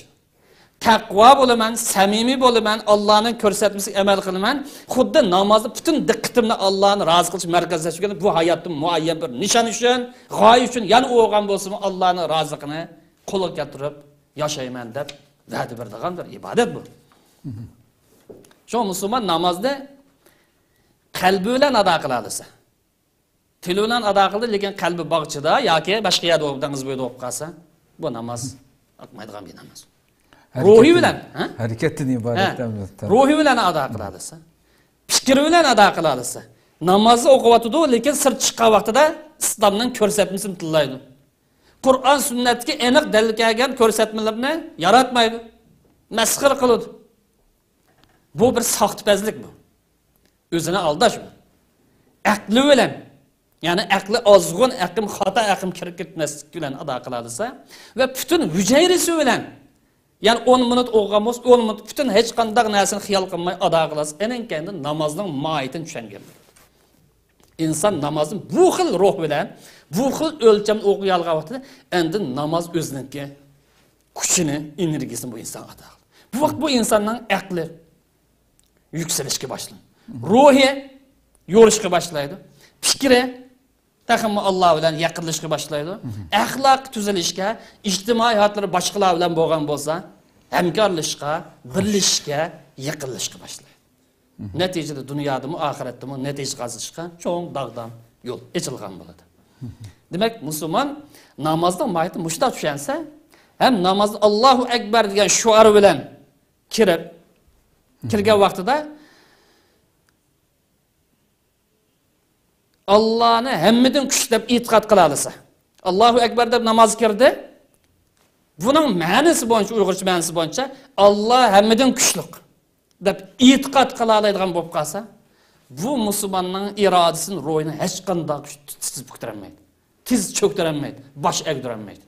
Speaker 2: Taqvo bo'laman, samimiy bo'laman, Allohning ko'rsatmasiga amal qilaman. Xuddi namozni butun diqqatimni Allohni rozi qilish markazlashgan bu hayotning muayyan bir nishon uchun, g'oya uchun yana o'g'an bo'lsin, Allohning roziligini qo'lga keltirib yashayman deb va'da beradigan bir ibodat bu. Shu musulmon namozni qalbi bilan ado qila olsa, tili bilan ado qildi, lekin qalbi bog'chida yoki boshqa yerda o'qdangiz bo'yda o'qib qolsa, bu namoz oqmaydigan bir namoz. Ruhi bilan,
Speaker 1: harakatdan iboratdan
Speaker 2: ruhi bilan ado qila olsa, fikri bilan ado qila olsa, namozni o'qiyotdi, lekin sir chiqqan vaqtida islomning ko'rsatmasini tillaydi. Qur'on sunnatga aniq dalil kelgan ko'rsatmalarni yaratmaydi, masxir qiladi. Bu bir soxtapazlik bu. O'zini aldash bu. Aqli bilan, ya'ni aqli ozg'un, xato aqlim kirib ketmaslik bilan ado qila olsa va butun hujayrasi bilan Yani 10 minut o'qig'anmiz, 10 minut bütün hech qanday narsani xiyol qilmay ado qilasiz. Enan kendi namozning mohiyatini tushungan. İnsan namazın bu xil ruh bilan, bu xil o'lchamda o'qiy olgan vaqtida endi namoz o'ziniki kuchini, energiyasini bu insonga ato qiladi. Bu vaqt bu insonning aqli yukselishga boshlaydi. Ruhi yo'lishga boshlaydi. Fikri taxmin Alloh bilan yaqinlashishga boshlaydi. Axloq tuzilishga, ijtimoiy hayotlari boshqalar bilan bo'lgan bo'lsa, hamkorlashishga, birlashishga, yaqinlashishga boshlaydi. Neticede dünyada mı, ahirette mi, netice kazanışka çoğun dağdan yol açılgan buladı. Demek Müslüman namazdan mahiyeti muşta düşense hem namazda Allahu Ekber diyen şuarı bilen kirgen vaktida Allah'ını hemmedin küçlep itikat kılalısa. Allahu Ekber de namaz kirdi. Bunun manisi boyunca, Uygurca manisi boyunca Allah hemmedin küçlük. Deb itiqad qila oladigan bo'lib qolsa, bu musulmonning irodasini, ruhini hech qanday tizib ko'tarolmaydi. Tiz cho'ktirolmaydi, bosh egdirolmaydi.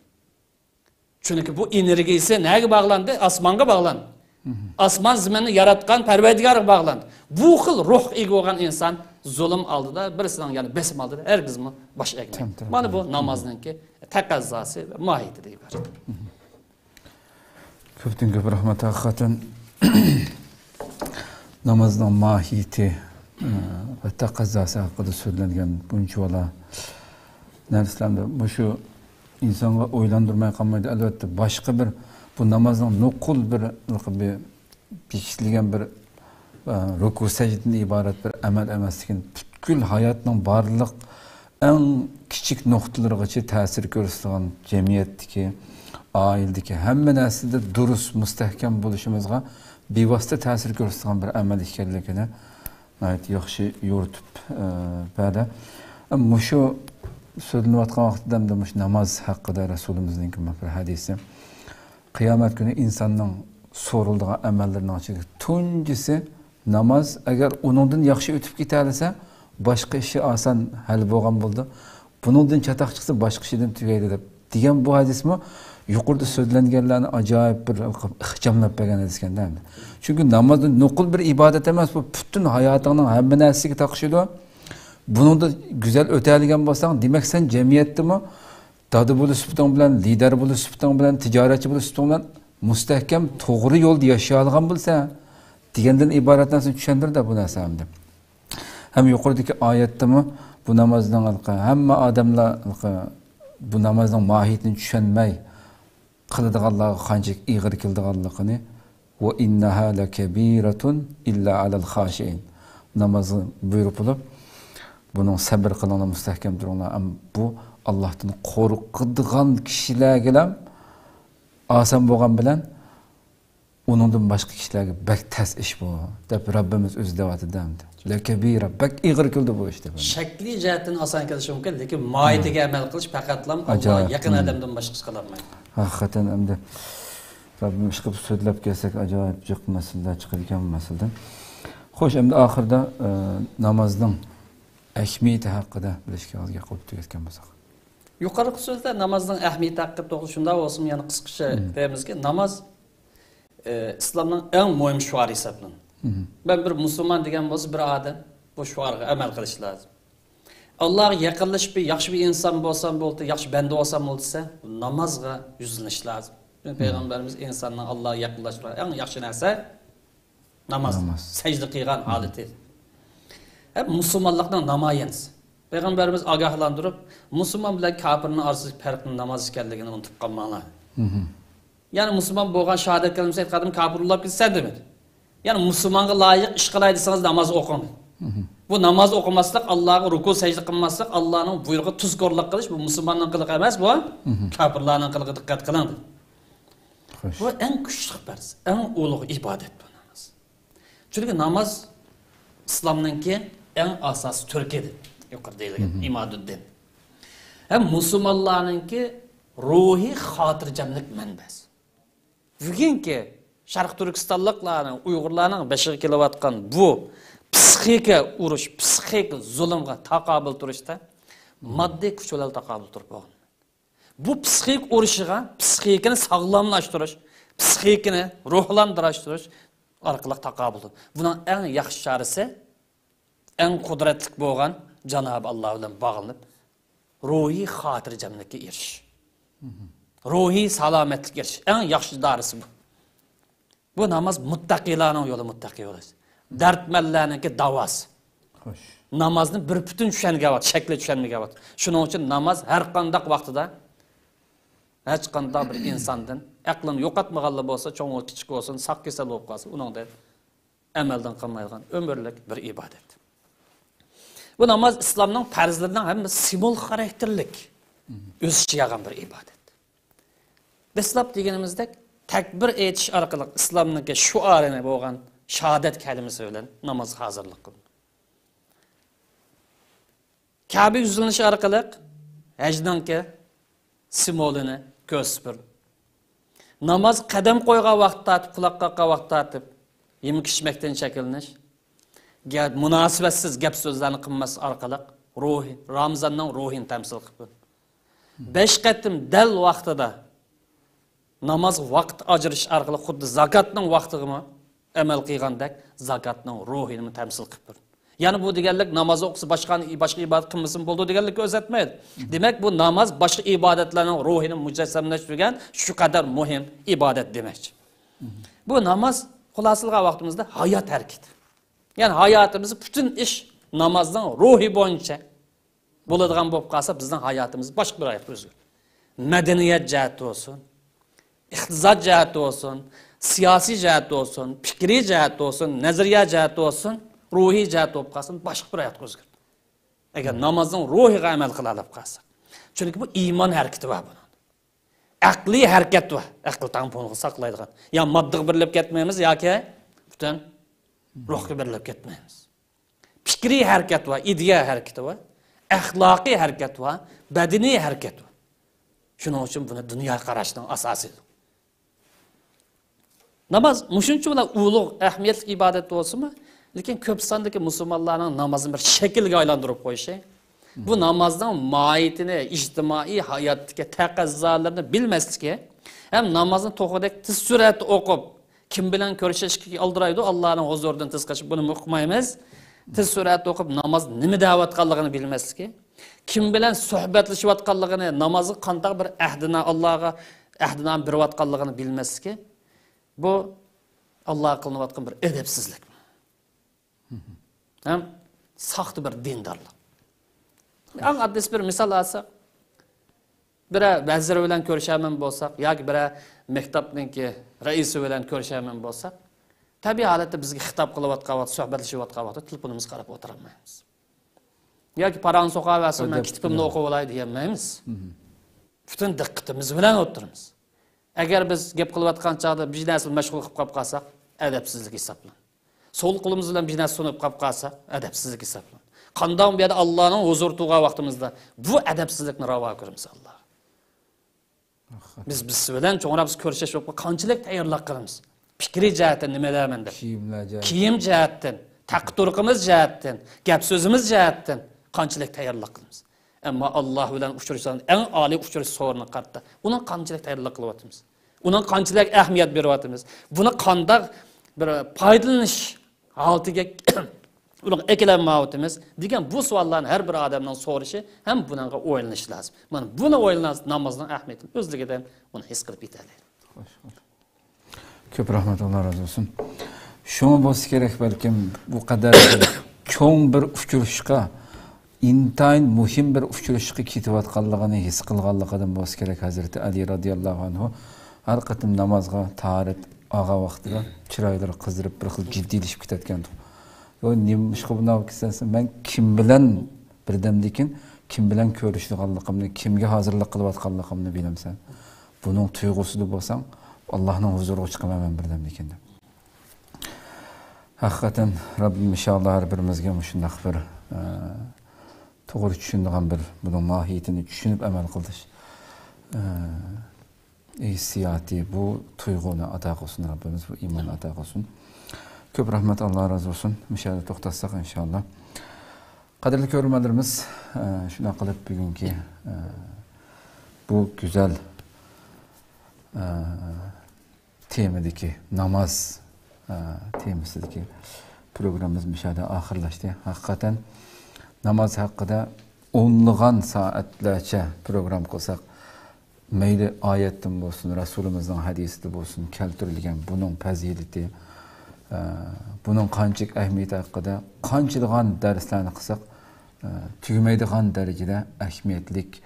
Speaker 2: Chunki bu energiyasi nega bog'landi? Osmonga bog'landi. Osmon zaminni yaratgan Parvardigorga bog'landi. Bu xil ruh ega bo'lgan inson zulm oldida, birisidan ya'ni besim oldida hargizmi bosh egmaydi. Mana bu namozningki taqozosi va mohiyati deb iborat.
Speaker 1: Ko'pdan ko'p rahmat haqiqatan. Namazdan mahiyeti ve taqozosi haqida so'zlangan buncha bola narslarda bu shu insonga o'ylantirmay qolmaydi. Albatta boshqa bir bu namozning nuqul bir pishilgan bir ruku sajdadan iborat bir amal emasligini, butkul hayotning barliq eng kichik nuqtalarigacha ta'sir ko'rsatgan jamiyatdagi, oiladagi hamma narsada durust, mustahkam bo'lishimizga bevosita ta'sir ko'rsatgan bir amal ekanligini yaxshi yo'ritib berdi. Ammo shu so'zlanayotgan vaqtida namoz haqida Rasulimizning bir hadisi qiyomat kuni insonning so'riladigan amallarining ichida tunjisi namoz. Agar uningdan yaxshi o'tib keta olsa, boshqa ishi oson hal bo'lgan bo'ldi. Buningdan chatoq chiqsa, boshqa ishidan tugaydi deb degan bu hadismi yuqorida so'zlanganlarni ajoyib bir ixchamlab bergan ekan-da. Chunki namoz nuqul bir ibodat emas, bu butun hayotingning hamma narsasiga taqishidi. Buningda go'zal o'tadigan bo'lsang, demak sen jamiyatdami dodi bo'lish sifating bilan, lider bo'lish sifating bilan, tijoratchi bo'lish sifating bilan mustahkam, to'g'ri yo'lda yashay olgan bo'lsa, degandan iborat narsani tushuntirdi bu narsani. Ham yuqoridagi oyatdami bu namozning hamma odamlar bu namozning mohiyatini tushunmay qiladiganlarga qanchalik ig'ir keladiganligini va innaha lakabiratun illa alal khashiin namozni buyurib bo'lib, buning sabr qilinglar, mustahkam turinglar. Bu Allohdan qo'rqadigan kishilarga oson bo'lgan bilan uningdan boshqa kishilarga bak tas ish bu deb Rabbimiz o'zi deyotdi. Lakabira bak ig'ir keldi bu ishda.
Speaker 2: Shakli jihatdan oson kelishi mumkin, lekin mohiyatiga amal qilish faqatlam Alloh yaqin odamdan boshqa qila olmaydi. Haqiqatan
Speaker 1: endi Rabbim chiqib so'zlab kelsak ajoyib jiq masalalar chiqadigan masaladan. Xo'sh, endi oxirida namozning ahamiyati haqida bilishga hozir qo'yib tugatgan bo'lsak.
Speaker 2: Yuqorqi so'zda namozning ahamiyati haqida to'g'ri shunda bo'lsin, yana qisqacha deyamizki, namoz islomning eng muhim shuari hisoblanadi. Ben bir Müslüman degan bo'lsa, bir odam bu shuarga amal qilish lozim. Allohga yaqinlashib, yaxshi bir inson bo'lsam bo'ldi, yaxshi banda bo'lsam bo'lsa, namozga yuzlanish lozim. Payg'ambarimiz insonning Allohga yaqinlashtirgan eng yaxshi narsa namoz. Sajda qilgan holati. Hep musulmonlikning namoyandasi. Payg'ambarimiz ogohlantirib, musulmon bilan kofirning orasidagi farqni namoz ekanligini unutib qolmanglar. Yani musulmon bo'lgan shahodat kalimasi aytganim kofirlar ketsa demadi. Yani Müslüman'a layık iş kılaydıysanız namaz okuyun. Bu namaz okumaslık, Allah'a ruku secde kılmaslık, Allah'ın buyruğu tuzkorluk kılış, bu Müslümanın kılığı emez bu, kafirlerin kılığı dikkat kılındı. Bu en küçük ders, en ulu ibadet bu namaz. Çünkü namaz, İslam'ınki en asası Türkiye'de, yukarı değil, imaduddin. Hem Müslümanlarınki ruhi hatırcamlık menbesi. Bugün ki, Şarkı Türkistanlıklarının, Uygurlarının beşiği kilovatkan bu psixika uruş, psixika zulümge takabül turuşta maddi küçüler takabül turup olun. Bu psixik uruşuğa, psixikini sağlamlaştırış, psixikini ruhlandırıştırış arqılıq taqabıldır. Bunun ən yaxşı çarəsi, ən qudretlik bolğan Cenab-ı Allah bilan bağlanıb ruhi xatircəmlikə eriş. Ruhi salametlik eriş. Ən yaxşı darısı bu. Bu namaz muttaqilarning yolu muttaqi yolu. Dardmanlarningki davası.
Speaker 1: Xoş.
Speaker 2: Namazni bir bütün tushunga vat, shakli tushunga vat. Shuning uchun namoz har qanday vaqtida hech qanday bir insondan aqlini yo'qotmaganlar bo'lsa, cho'ng kichik bo'lsin, saq kasal bo'lib qolsa, uningda amaldan qilmaydigan umrlik bir ibodat. Bu namoz islomning farzlaridan ham simvol xarakterlik o'z ichiga olgan bir ibodat. Islom deganimizdek takbir aytish orqali islomning shuarini bo'lgan shahodat kalimasi bilan namoz hozirlik qildi. Kabe yüzülünüşü arkalık hecdanki simvolini göstərir. Namaz qadam qoyğa vaxt atıp, kulaq qaqqa vaxt atıp, yemek içmekten çekiliniş. Münasibətsiz gap sözlerini qılması arkalık ruhi, Ramazan'dan ruhin temsil qılır. 5 qətim dəl vaxtıda namaz vaxt acırış arkalık xuddi zakatның vaxtığımı əməl qıyğandak zakatның ruhini temsil qılır. Yani bu deganlik namoz o'qisa boshqa ibodat qilmasin bo'ldi deganlikni ko'rsatmaydi. Demak bu namoz boshqa ibodatlarning ruhini mujassamlashtirgan shu qadar muhim ibodat demakchi. Bu namoz xulosalgan vaqtimizda hayot harakati. Yani hayotimiz bütün ish namozning ruhi bo'yicha bo'ladigan bo'lib qolsa bizning hayotimiz boshqa bir hayot o'zgaradi. Madaniyat jihati olsun, iqtisod jihati olsun, siyosiy jihati olsun, fikriy jihati olsun, nazariya jihati olsun, ruhi jihat bo'lib qolsin, boshqa bir hayot o'zgaradi. Agar namozning ruhiga amal qila olib qolsa. Chunki bu iymon harakati bor buni. Aqliy harakat bor. Aql tamponni saqlaydigan. Ya moddiga birilib ketmaymiz yoki butun ruhga birilib ketmaymiz. Fikriy harakat bor, ideya harakati bor, axloqiy harakat bor, badaniy harakat bor. Shuning uchun buni dunyo qarashning asosidir. Namoz mushuncha bilan ulug' ahamiyatli ibodat bo'lsa-mu, lekin ko'p sondagi musulmonlarning namozini bir shaklga aylantirib qo'yishi, bu namozning mohiyatini, ijtimoiy hayotdagi taqozzolarini bilmasligi, ham namozni to'g'ridek tez surat o'qib, kim bilan ko'rishishga oldiraydi, Allohning huzuridan tez qochib buni o'qimaymiz. Tez surat o'qib namoz nima da'vatganligini bilmasligi, kim bilan suhbatlashayotganligini, namozni qanday bir ahdini Allohga ahdidan berayotganligini bilmasligi, bu Alloh qilinayotgan bir edepsizlik. Hem saxta bir dindarlık. Ən adres bir misal alsak, biri vəzir bilan görüşəmin bolsaq, yoki biri məktəbninki rəisi bilan görüşəmin bolsaq, təbii halətdə bizə xitab qılıyotqan vaxt, söhbətləşiyotqan vaxt telefonumuzu qarab oturmayız. Yoki paranı soxağa versin, mən kitabımı oxuyub olay deyəməyimiz. Bütün diqqətimiz bilan otururuz. Əgər biz gap qılıyotqan çağda bir nəsə məşğul qılıb qalsaq, ədəbsizlik hesablanır. Sol qulumuz bilan bir narsa sunub qolib qolsa, adabsizlik hisoblanadi. Qanday bu yerda Allohning huzur tuğan vaqtimizda bu adabsizlikni ravo ko'ramiz Alloh. Biz bilan cho'ngrab ko'rishish yo'q, qanchalik tayyorlik qilamiz. Fikriy jihatdan nimalarmanda? Kiyim jihatdan, taqdirimiz jihatdan, gap so'zimiz jihatdan qanchalik tayyorlik qilamiz. Ammo Alloh bilan uchrashgan eng oliy uchrash so'rini qartda. Uni qanchalik tayyorlik qilyapmiz? Uni qanchalik ahamiyat beryapmiz? Buni qanday bir foydalanish haltiga ular eklenmavtimiz degan bu savollarni har bir odamdan so'rashi ham bunga o'ylanish lozim. Mana buni o'ylanas namozning ahamiyatini o'zligidan buni his qilib yetadi.
Speaker 1: Ko'p rahmat, Alloh razı olsun. Shunga bo'lsa kerak balkim bu qadar cho'ng bir uchrashishga, intayin muhim bir uchrashishga ketayotganligini his qilganligidan bo'lsa kerak Hazrati Ali radhiyallohu anhu har qatim namozga tarit ağa vaqtida chiroylar qizdirib bir xil jiddiylashib ketayotgandi. Yo nimishqa bunaqa kelsansan, men kim bilan birdamlikin, kim bilan ko'rishganligimni, kimga hozirlik qilayotganligimni bilamsan. Buning tuyg'usida bo'lsam, Allohning huzuriga chiqaman birdamlikin deb. Haqiqatan Rabbim inshaalloh har birimizga shunday bir to'g'ri tushunadigan bir buning mohiyatini tushunib amal qilish hissiyati, bu tuyg'uni ato qilsin Rabbimiz, bu iymon ato qilsin. Ko'p rahmat, Alloh razı olsun. Müşahede to'xtatsak inshaalloh. Qadrli ko'ruvchilarimiz, shuna qilib bugungi bu güzel temadaki namaz temasidagi programımız müşahede ahırlaştı. Hakikaten namaz hakkında onluğan saatlerce program kılsak, meyli ayetten olsun, Resulümüzün hadisi olsun, keltirilgen bunun fazileti, bunun kançık ehemmiyeti hakkında kançılığan derslerini kılsak, tügümeydiğen derecede ehemmiyetlik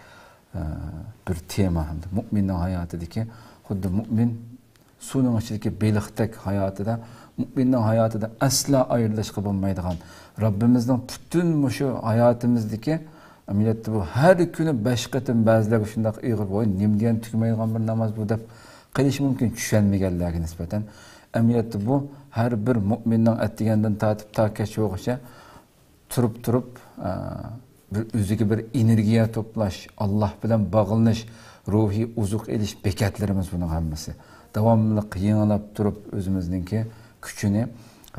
Speaker 1: bir tema. Müminin hayatındaki, xuddi mümin sunun içindeki beliktek hayatıda, müminin hayatıda asla ayrılışkı bulmaydigan, Rabbimizden bütün şu hayatımızdaki ameliyatı bu her günü 5 qatım bazıları şundak ıygır boyun nimdiyen tükmeydigan bir namaz bu dep qilish mümkün düşenmegenlerine nispeten ameliyatı bu her bir müminin etdigenden tatip ta keçoğuşa turup bir üzüki bir energiya toplaş, Allah bilen bağlanış, ruhi uzuk eliş bekatlarımız bunun hammasi. Davamlılık yığılap durup özümüzdeki küçünü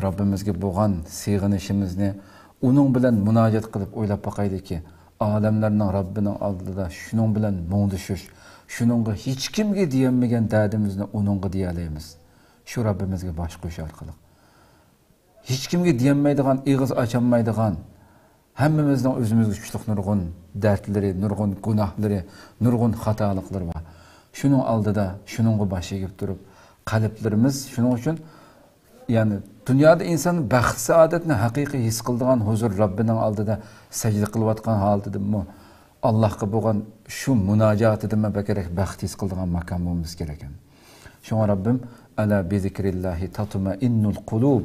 Speaker 1: Rabbimizge boğan sığınışımızını onun bilen münacat kılıp oylap bakaydı ki alemlerinin Rabbinin aldıda şunun bilen muğduşuş, şununla hiç kimge diyemegen derdimizni onunla diyaleyimiz. Şu Rabbimizge baş koş arkalık. Hiç kimge diyemeydigan, ığız açamaydigan, hemmimizden özümüzge güçlük nurgun dertleri, nurgun günahları, nurgun hatalıkları var. Şunun aldıda, şununla baş egip durup, kalplerimiz şunun için yani dünyada insanın baxt saadetini haqiqiy his qildigan huzur Rabbinin aldıda secde qılıvatqan halidimi Allah'a boğan şu münacatidimi bekerek baxt his qildigan makam bo'lmamiz kerak. Şoňa Rabbim ala bi zikrillahi tatma'innul qulub.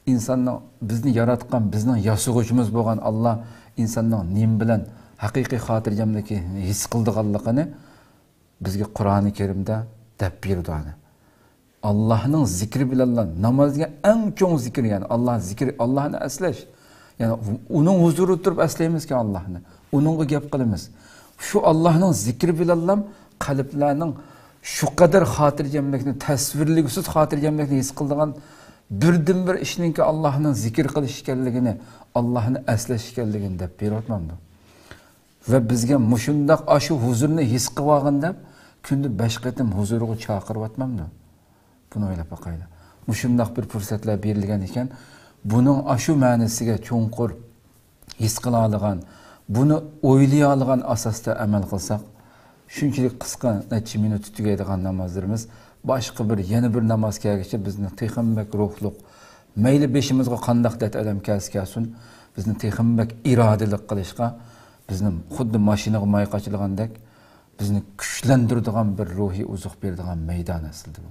Speaker 1: İnsanning bizni yaratgan, bizning yasug'uchimiz bo'lgan Allah insanning nim bilan haqiqiy xotirjamlikni his qildiganligini bizga Qur'oni Kerimda deb berdi. Allah'ın zikri bilallah namazga en çok zikir yani Allah zikri Allah'ını esleş. Yani onun huzuru durup esleyimiz ki Allah'ını. Onunla gap kılımız. Şu Allah'ın zikri bilallah kalplerinin şu kadar hatırcemlikini, tasvirliksiz hatırcemlikini his kıldığın birden bir işinin ki Allah'ın zikir kılış kelligini, Allah'ını esleş kelligini dep berotmamdı. Ve bizge muşundak aşı huzurunu his kıvağında kündü 5 qetim huzurugu çakırıp atmamdı. Bunu öyle bakaydı. Muşundak bir fırsatlar berilgen iken bunun aşı manisiga çoğunqur his kılalıgan, bunu oylayalıgan asasda amel kılsak, şunçilik kıska neçe minut tügeydigan namazlarımız başka bir yeni bir namaz kelgişe bizni texinbek ruhluk, meyli beşimizge qandaq det adam kelsin, bizni texinbek iradilik qilishga, bizning xuddi mashinaga may qaçılgandek bizni güçlendirdigan bir ruhi uzuq berdigan meydan aslında bu.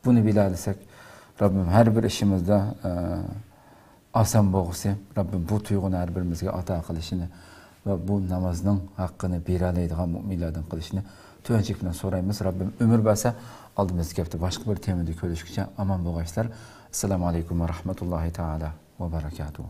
Speaker 1: Bunu bilalesek Rabbim her bir işimizde asan boğusu, Rabbim bu tuygunu her birimizge ata kılışını ve bu namazının hakkını biraleydigan müminlerden kılışını tüvencik bilen sorayımız. Rabbim ömür basa aldığımız kepti başka bir temelde görüşükçe aman boğaçlar. Esselamu Aleyküm ve Rahmetullahi Teala ve Berekatuhu.